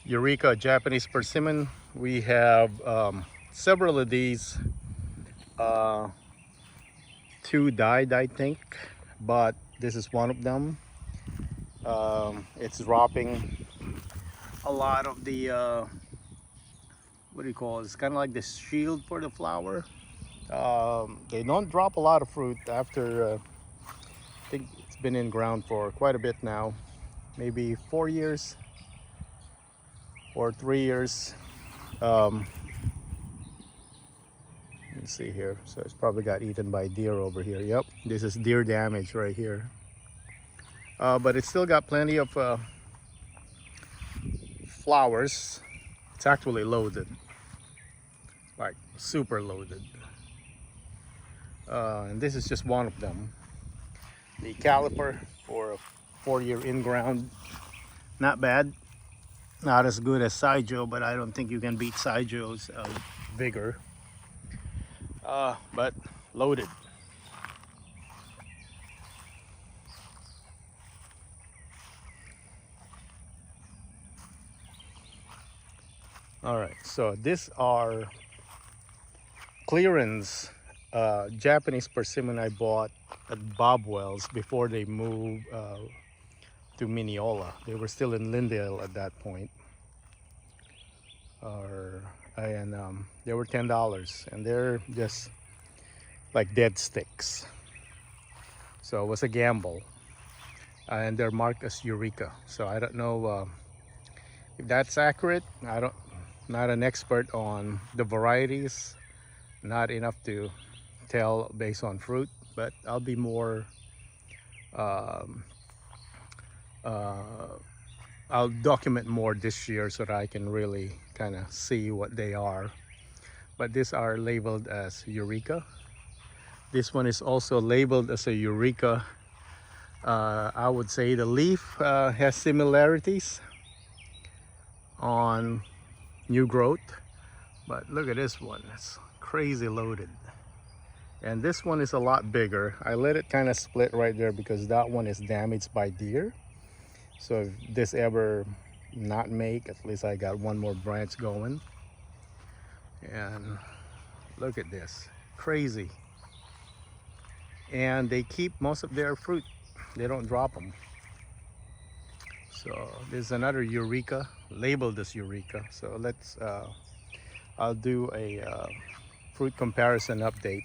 Eureka Japanese persimmon. We have several of these. Uh, Two died, I think, but this is one of them. It's dropping a lot of the what do you call it? It's kind of like the shield for the flower. They don't drop a lot of fruit after I think it's been in ground for quite a bit now, maybe 4 years or 3 years. Let's see here. So it's probably got eaten by deer over here. Yep, this is deer damage right here. But it's still got plenty of flowers. It's actually loaded, like super loaded. And this is just one of them. The caliper for a 4-year in-ground, not bad. Not as good as Saijo, but I don't think you can beat Saijo's vigor. But loaded. All right, so these are clearance Japanese persimmon I bought at Bobwell's before they moved to Mineola. They were still in Lindale at that point. And they were $10, and they're just like dead sticks. So it was a gamble, and they're marked as Eureka. So I don't know if that's accurate. Not an expert on the varieties, not enough to tell based on fruit, but I'll be more I'll document more this year so that I can really kind of see what they are. But these are labeled as Eureka. This one is also labeled as a Eureka. I would say the leaf has similarities on new growth, but look at this one. It's crazy loaded. And this one is a lot bigger. I let it kind of split right there because that one is damaged by deer. So if this ever not make, at least I got one more branch going. And look at this, crazy. And they keep most of their fruit. They don't drop them. So there's another Eureka, labeled as Eureka. So let's, I'll do a fruit comparison update.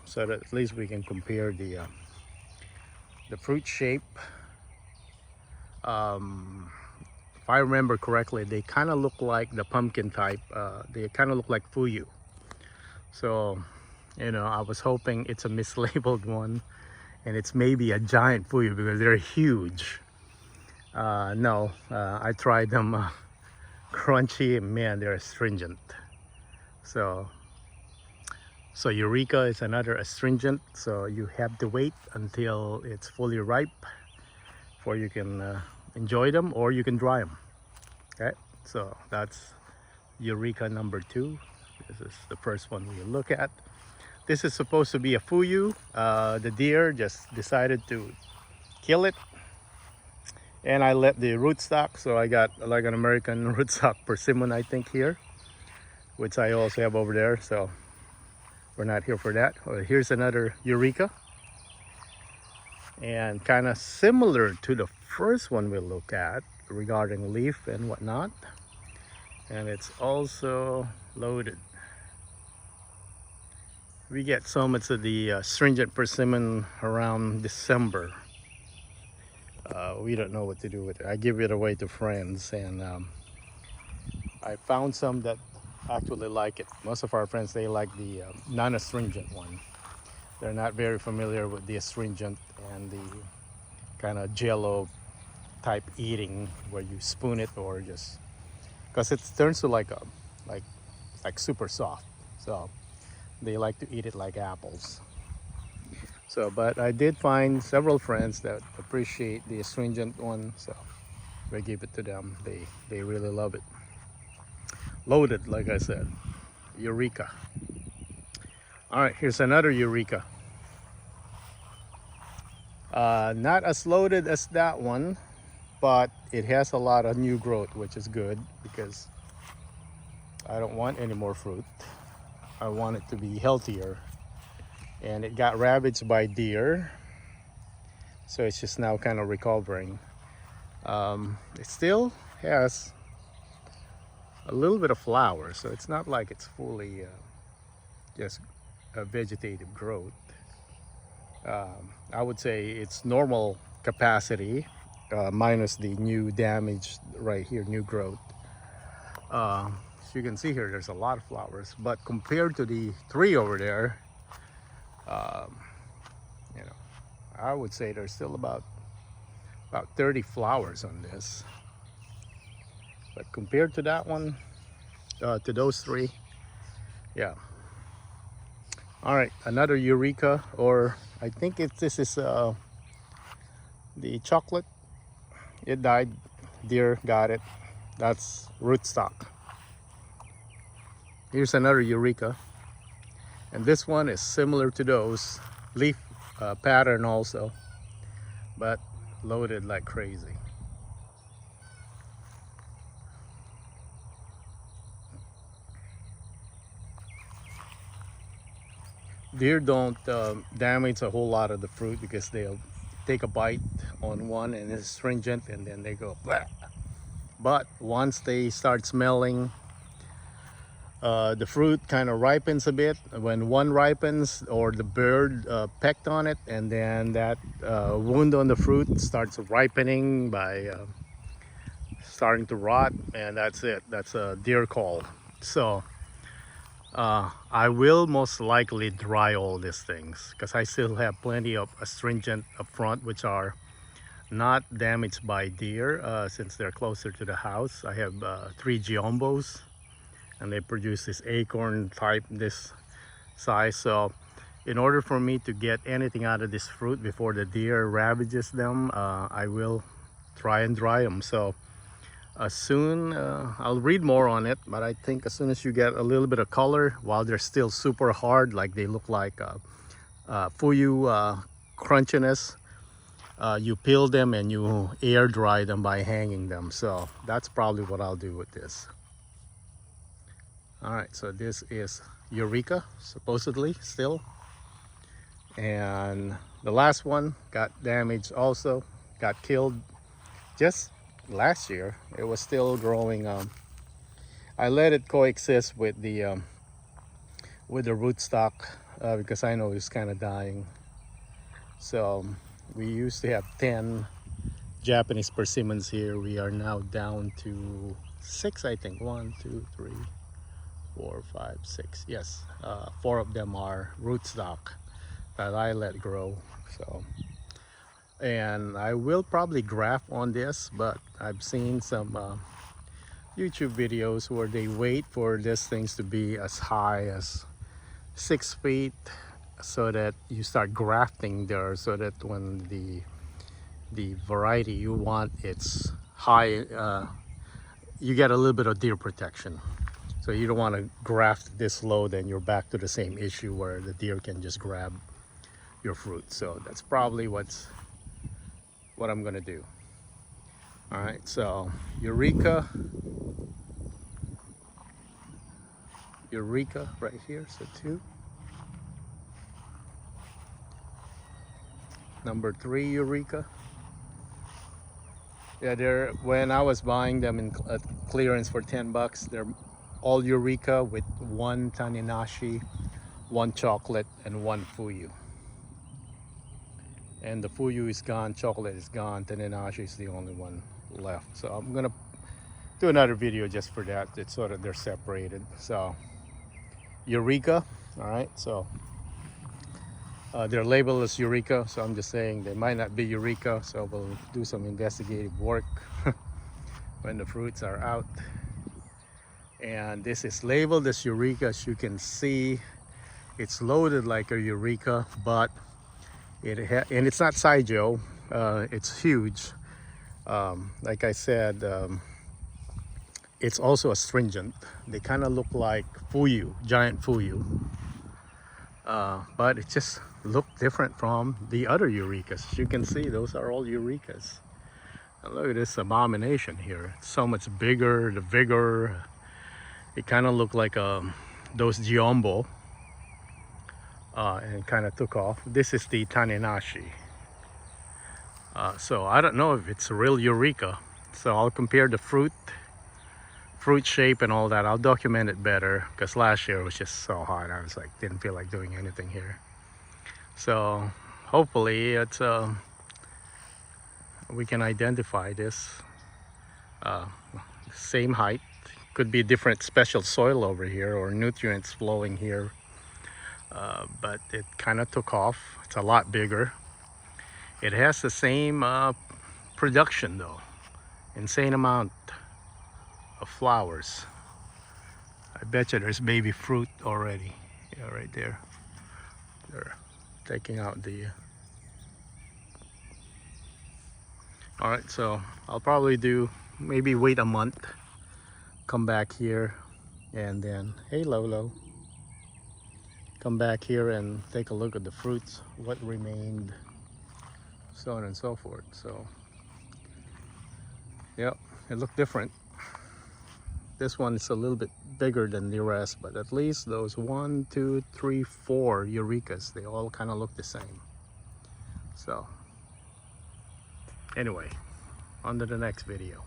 So that at least we can compare the fruit shape. If I remember correctly, they kind of look like the pumpkin type. They kind of look like fuyu. So, you know, I was hoping it's a mislabeled one and it's maybe a giant fuyu because they're huge. No, I tried them crunchy, and man, they're astringent. So Eureka is another astringent, so you have to wait until it's fully ripe before you can enjoy them, or you can dry them. Okay, so that's Eureka number 2. This is the first one we look at. This is supposed to be a fuyu. The deer just decided to kill it, and I let the rootstock, so I got like an American rootstock persimmon, I think, here, which I also have over there. So we're not here for that. Here's another Eureka, and kind of similar to the first one we'll look at regarding leaf and whatnot, and it's also loaded. We get so much of the astringent persimmon around December. We don't know what to do with it. I give it away to friends, and I found some that actually like it. Most of our friends, they like the non-astringent one. They're not very familiar with the astringent and the kind of jello type eating where you spoon it, or just because it turns to like super soft. So they like to eat it like apples. So, but I did find several friends that appreciate the astringent one, so we give it to them. They really love it. Loaded, like I said. Eureka. All right, here's another Eureka. Not as loaded as that one. but it has a lot of new growth, which is good because I don't want any more fruit. I want it to be healthier. And it got ravaged by deer, so it's just now kind of recovering. It still has a little bit of flower, so it's not like it's fully just a vegetative growth. I would say it's normal capacity minus the new damage right here, new growth. As you can see here, there's a lot of flowers, but compared to the tree over there, you know, I would say there's still about 30 flowers on this. But compared to that one, to those three, yeah. All right, another Eureka, or I think this is the chocolate. It died, deer got it. That's rootstock. Here's another Eureka. And this one is similar to those, leaf pattern also, but loaded like crazy. Deer don't damage a whole lot of the fruit because they'll take a bite on one and it's astringent and then they go blah. But once they start smelling, the fruit kind of ripens a bit. When one ripens, or the bird pecked on it, and then that wound on the fruit starts ripening by starting to rot, and that's it. That's a deer call. So I will most likely dry all these things because I still have plenty of astringent up front, which are not damaged by deer since they're closer to the house. I have 3 Jujubes, and they produce this acorn type, this size. So in order for me to get anything out of this fruit before the deer ravages them, I will try and dry them. So soon I'll read more on it, but I think as soon as you get a little bit of color, while they're still super hard, like they look like fuyu crunchiness, you peel them and you air dry them by hanging them. So that's probably what I'll do with this. All right, so this is Eureka, supposedly still. And the last one got damaged also, got killed just last year. It was still growing. I let it coexist with the rootstock because I know it's kind of dying. So we used to have 10 Japanese persimmons here. We are now down to 6, I think. 1, 2, 3, 4, 5, 6. Yes, 4 of them are rootstock that I let grow. So, and I will probably graft on this, but I've seen some YouTube videos where they wait for these things to be as high as 6 feet so that you start grafting there, so that when the variety you want, it's high, you get a little bit of deer protection. So you don't want to graft this low, then you're back to the same issue where the deer can just grab your fruit. So that's probably what I'm gonna do. All right, so Eureka right here, so 2. Number 3 Eureka. Yeah, they're, when I was buying them in clearance for $10, they're all Eureka with 1 Taninashi, 1 chocolate, and 1 fuyu. And the fuyu is gone, chocolate is gone, Taninashi is the only one left. So I'm gonna do another video just for that. It's sort of, they're separated. So Eureka, all right, so they're labeled as Eureka, so I'm just saying they might not be Eureka, so we'll do some investigative work when the fruits are out. And this is labeled as Eureka. As you can see, it's loaded like a Eureka, but and it's not Saijo, it's huge. Like I said, it's also astringent. They kind of look like fuyu, giant fuyu, but it just look different from the other Eurekas. As you can see, those are all Eurekas. And look at this abomination here. It's so much bigger, the vigor. It kind of looked like those Giombo. And kind of took off. This is the Tanenashi. So I don't know if it's a real Eureka. So I'll compare the fruit shape and all that. I'll document it better because last year it was just so hot. I was like, didn't feel like doing anything here. So hopefully it's we can identify this. Same height. Could be different special soil over here or nutrients flowing here. But it kind of took off. It's a lot bigger. It has the same production though. Insane amount of flowers. I bet you there's baby fruit already. Yeah, right there. They're taking out the... Alright, so I'll probably maybe wait a month, come back here, and then, hey Lolo, come back here and take a look at the fruits, what remained, so on and so forth. So yep, it looked different. This one is a little bit bigger than the rest, but at least those 1, 2, 3, 4 Eurekas, they all kind of look the same. So anyway, on to the next video.